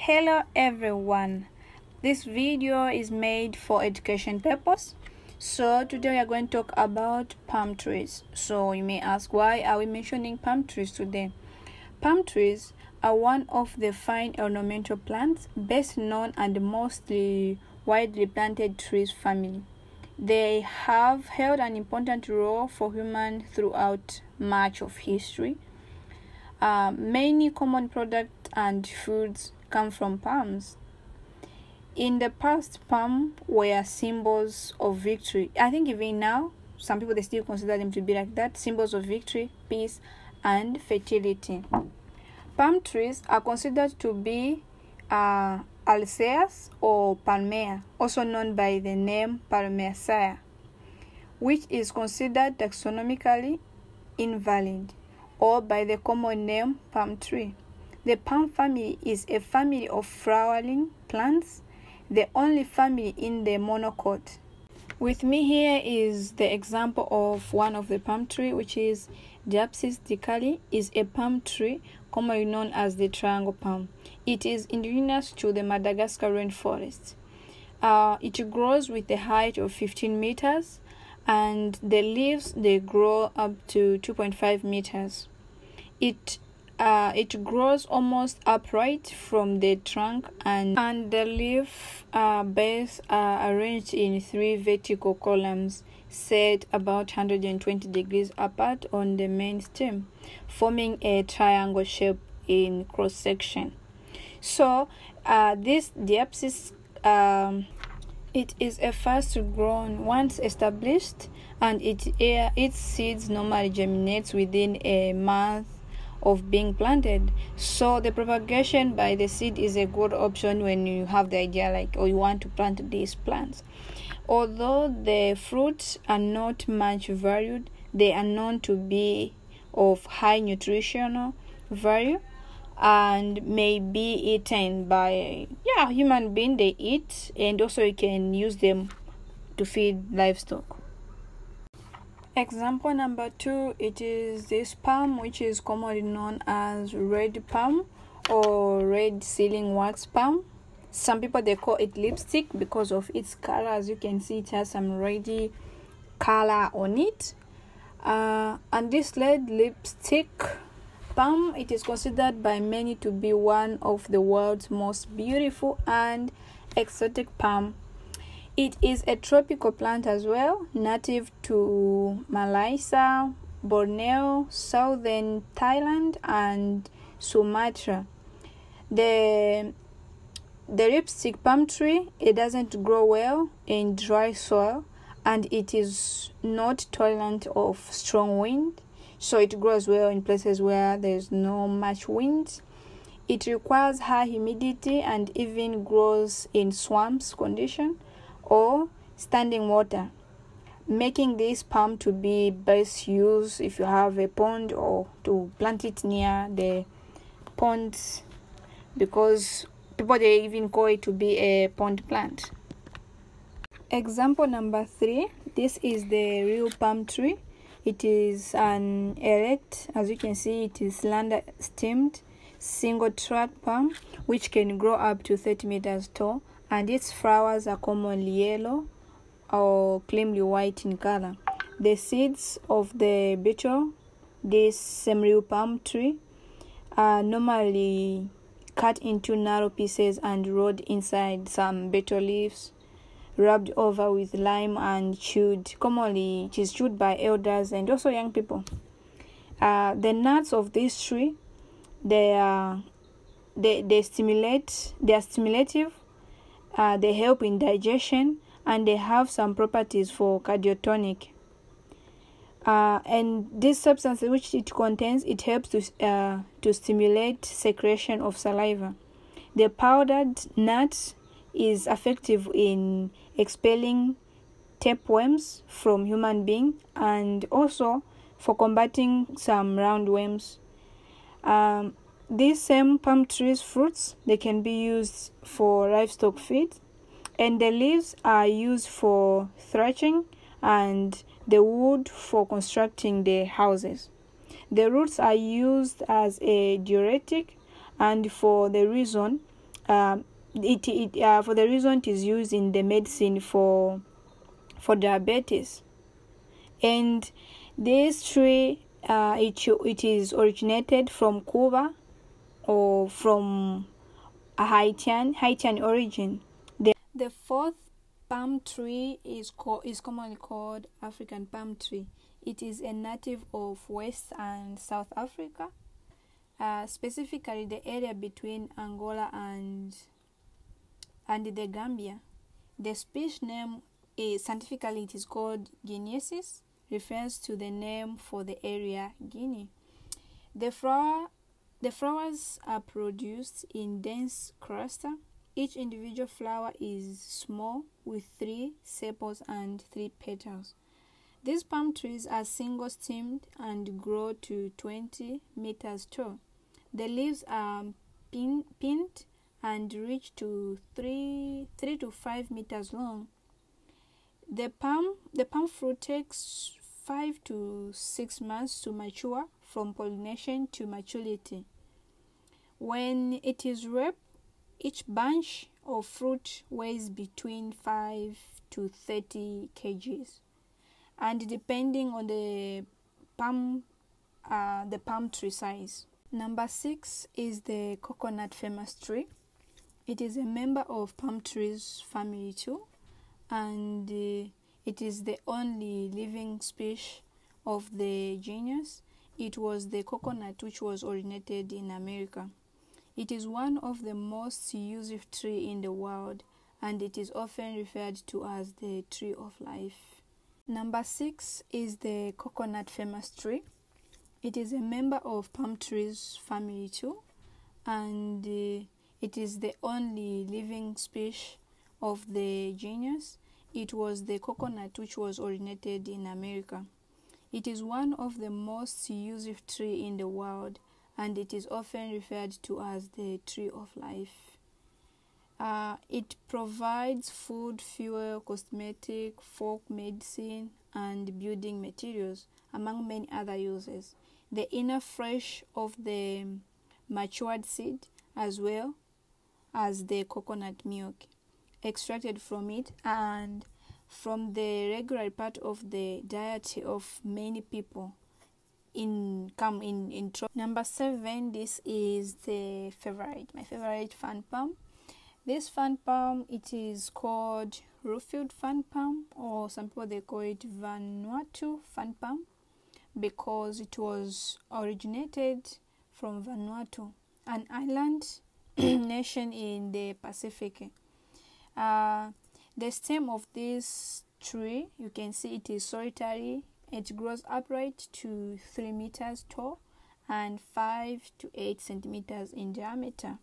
Hello everyone, this video is made for education purpose. So today we are going to talk about palm trees. So you may ask, why are we mentioning palm trees today? Palm trees are one of the fine ornamental plants, best known and mostly widely planted trees family. They have held an important role for humans throughout much of history. Many common products and foods come from palms. In the past, palms were symbols of victory. I think even now, some people they still consider them to be like that, symbols of victory, peace, and fertility. Palm trees are considered to be Alceas or Palmea, also known by the name Palmaceae, which is considered taxonomically invalid, or by the common name palm tree. The palm family is a family of flowering plants, the only family in the monocot. With me here is the example of one of the palm tree, which is Diapsis dicali, is a palm tree commonly known as the triangle palm. It is indigenous to the Madagascar rainforest. It grows with a height of 15 meters, and the leaves they grow up to 2.5 meters. It grows almost upright from the trunk, and the leaf base are arranged in 3 vertical columns set about 120 degrees apart on the main stem, forming a triangle shape in cross section. So this Diapsis it is a fast grown once established, and its seeds normally germinates within a month of being planted. So the propagation by the seed is a good option when you have the idea or you want to plant these plants. Although the fruits are not much valued, they are known to be of high nutritional value and may be eaten by human being. They eat, and also you can use them to feed livestock. Example number 2, it is this palm, which is commonly known as red palm or red sealing wax palm. Some people they call it lipstick because of its color. As you can see, it has some reddy color on it. And this red lipstick palm, it is considered by many to be one of the world's most beautiful and exotic palm. It is a tropical plant as well, native to Malaysia, Borneo, southern Thailand, and Sumatra. The lipstick palm tree, it doesn't grow well in dry soil, and it is not tolerant of strong wind, so it grows well in places where there's no much wind. It requires high humidity and even grows in swamps condition or standing water, making this palm to be best used if you have a pond, or to plant it near the ponds, because people they even call it to be a pond plant. Example number 3, this is the real palm tree. It is an erect, as you can see, it is slender stemmed single track palm which can grow up to 30 meters tall, and its flowers are commonly yellow or creamy white in color. The seeds of the beetle, this same real palm tree, are normally cut into narrow pieces and rolled inside some beetle leaves, rubbed over with lime and chewed. Commonly it is chewed by elders and also young people. The nuts of this tree, they are stimulative. They help in digestion, and they have some properties for cardiotonic. And this substance which it contains, it helps to stimulate secretion of saliva. The powdered nut is effective in expelling tapeworms from human being, and also for combating some roundworms. These same palm trees fruits, they can be used for livestock feed, and the leaves are used for thatching, and the wood for constructing the houses. The roots are used as a diuretic, and for the reason For the reason it is used in the medicine for diabetes. And this tree, it is originated from Cuba, or from a Haitian origin. The fourth palm tree is commonly called African palm tree. It is a native of West and South Africa, specifically the area between Angola and the Gambia. The species name is, scientifically it is called Guineensis, refers to the name for the area Guinea. The flowers are produced in dense cluster. Each individual flower is small with 3 sepals and 3 petals. These palm trees are single-stemmed and grow to 20 meters tall. The leaves are pinned and reach to 3 to 5 meters long. The palm fruit takes 5 to 6 months to mature from pollination to maturity. When it is ripe, each bunch of fruit weighs between 5 to 30 kgs, and depending on the palm tree size. Number 6 is the coconut famous tree. It is a member of palm trees family too, and it is the only living species of the genus. It was the coconut which was originated in America. It is one of the most used trees in the world, and it is often referred to as the tree of life. Number 6 is the coconut famous tree. It is a member of palm trees family too, and it is the only living species of the genus. It was the coconut which was originated in America. It is one of the most used trees in the world, and it is often referred to as the tree of life. It provides food, fuel, cosmetic, folk medicine, and building materials, among many other uses. The inner flesh of the matured seed, as well as the coconut milk extracted from it, and from the regular part of the diet of many people. Number 7, this is my favorite fan palm. This fan palm, it is called Ruffled fan palm, or some people they call it Vanuatu fan palm, because it was originated from Vanuatu, an island nation in the Pacific. The stem of this tree, you can see it is solitary. It grows upright to 3 meters tall and 5 to 8 centimeters in diameter.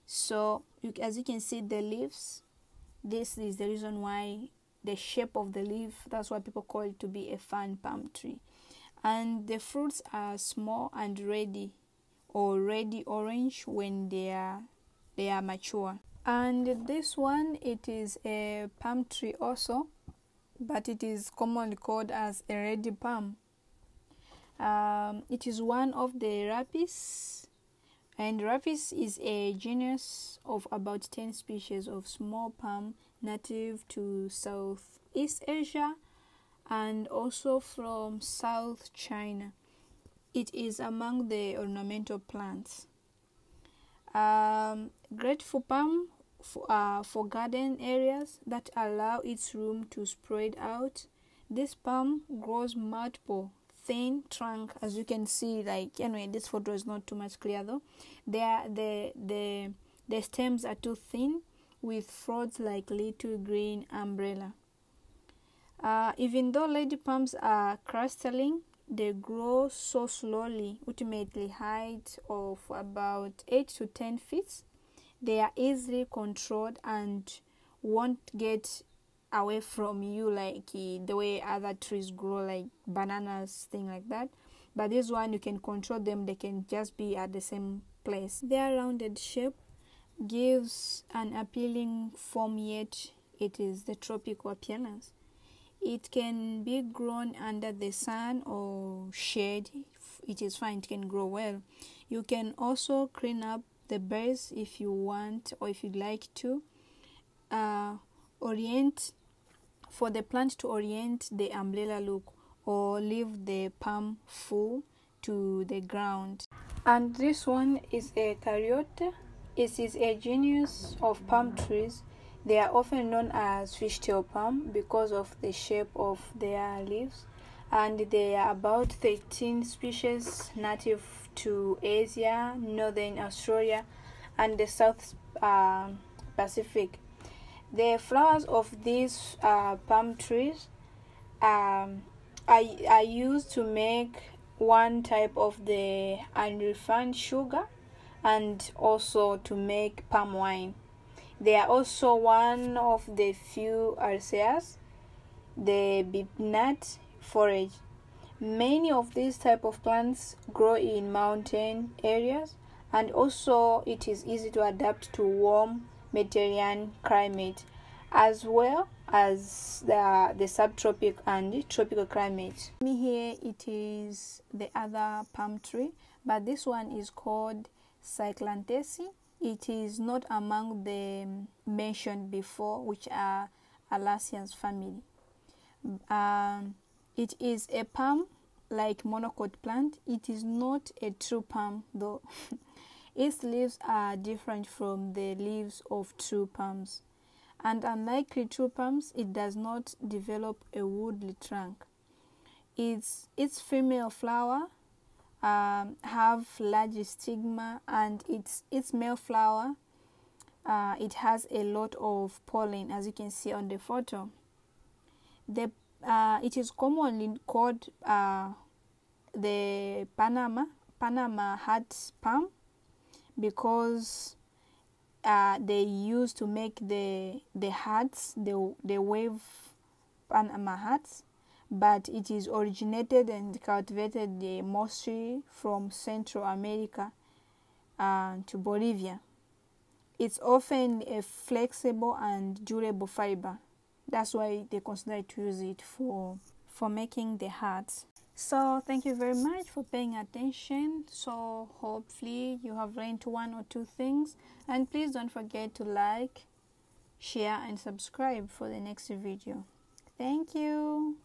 So, as you can see, the leaves, this is the reason why the shape of the leaf, that's why people call it to be a fan palm tree. And the fruits are small and reddy orange when they are mature. And this one, it is a palm tree also, but it is commonly called as a red palm. It is one of the rapis, and rapis is a genus of about 10 species of small palm native to Southeast Asia and also from South China. It is among the ornamental plants. Grateful palm for garden areas that allow its room to spread out. This palm grows multiple thin trunk, as you can see. Like anyway, this photo is not too much clear though. The stems are too thin with fruits like little green umbrella. Even though lady palms are crystalline, they grow so slowly, ultimately height of about 8 to 10 feet. They are easily controlled and won't get away from you like the way other trees grow, like bananas, thing like that. But this one, you can control them. They can just be at the same place. Their rounded shape gives an appealing form, yet it is the tropical appearance. It can be grown under the sun or shade. It is fine, it can grow well. You can also clean up the base if you want, or if you'd like to orient, for the plant to orient the umbrella look, or leave the palm full to the ground. And this one is a caryota. It is a genus of palm trees. They are often known as fishtail palm because of the shape of their leaves, and there are about 13 species native to Asia, Northern Australia, and the South Pacific. The flowers of these palm trees are used to make one type of the unrefined sugar, and also to make palm wine. They are also one of the few Arceas, the bipnut forage. Many of these type of plants grow in mountain areas, and also it is easy to adapt to warm Mediterranean climate, as well as the subtropical and tropical climate. Here it is the other palm tree, but this one is called Cyclantesi. It is not among the mentioned before, which are Alacea's family. It is a palm like monocot plant. It is not a true palm though. Its leaves are different from the leaves of true palms, and unlike true palms, it does not develop a woody trunk. Its female flower have large stigma, and its male flower it has a lot of pollen, as you can see on the photo. It is commonly called the Panama hat palm because they used to make the hats, the wave Panama hats, but it is originated and cultivated mostly from Central America to Bolivia. It's often a flexible and durable fiber. That's why they consider to use it for making the hats. So thank you very much for paying attention. So hopefully you have learned one or two things, and please don't forget to like, share and subscribe for the next video. Thank you.